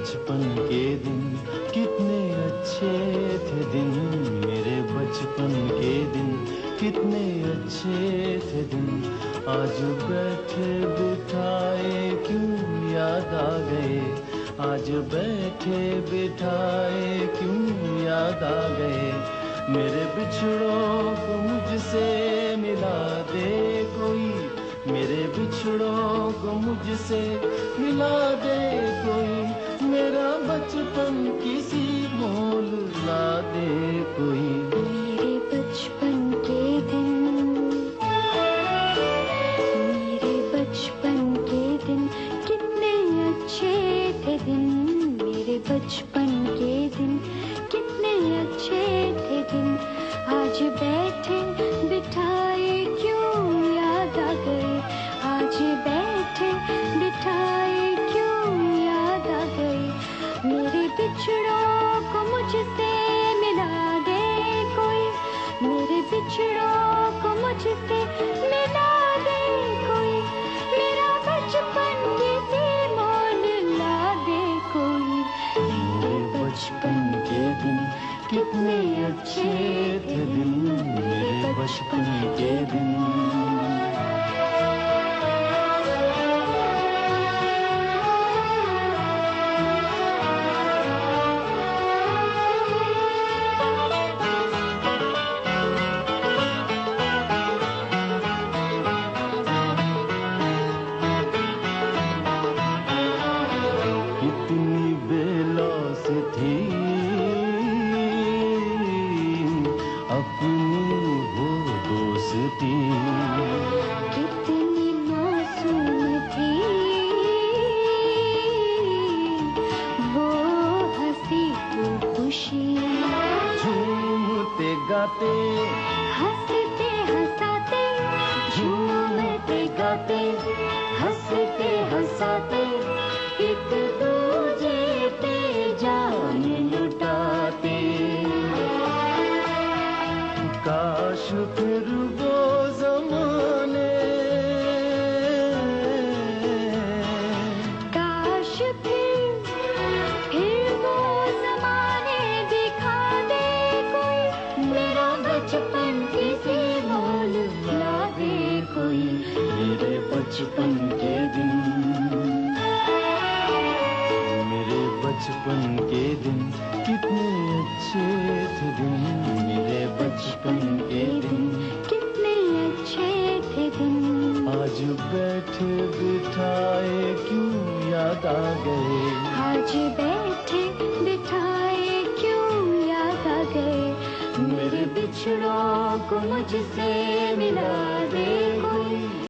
बचपन के दिन कितने अच्छे थे दिन, मेरे बचपन के दिन कितने अच्छे थे दिन। आज बैठे बिठाए क्यों याद आ गए, आज बैठे बिठाए क्यों याद आ गए। मेरे बिछड़ों को मुझसे मिला दे कोई, मेरे बिछड़ों को मुझसे मिला दे कोई। मेरा बचपन किसी मोल ला दे कोई। मेरे बचपन के दिन, मेरे बचपन के दिन कितने अच्छे थे दिन, मेरे बचपन के दिन कितने अच्छे थे दिन। आज बैठे बिठाए क्यों याद आ गए, आज बैठे बिठाए क्यों याद आ गए। मेरे बिछड़ों को मुझसे मिला दे कोई, मेरे बिछड़ों को मुझसे मिला दे कोई। मेरा बचपन किसी मोल ला दे कोई। मेरे बचपन के दिन कितने अच्छे थे दिन, मेरे बचपन के दिन। कितनी बेलौस थी अपनी वो दोस्ती, कितनी मासूम थी वो हंसी वो खुशी। झूमते गाते हंसते हंसाते, झूमते गाते हंसते हंसाते, एक दूजे पे जान लुटाते। काश फिर वो ज़माने, काश फिर वो ज़माने दिखा दे कोई। मेरा बचपन किसी मोल ला दे कोई। मेरे बचपन के दिन, मेरे बचपन के दिन कितने अच्छे थे दिन, मेरे बचपन के दिन। कितने अच्छे थे दिन। आज बैठे बिठाए क्यों याद आ गए, आज बैठे बिठाए क्यों याद आ गए। मेरे बिछड़ों को मुझसे मिला दे कोई।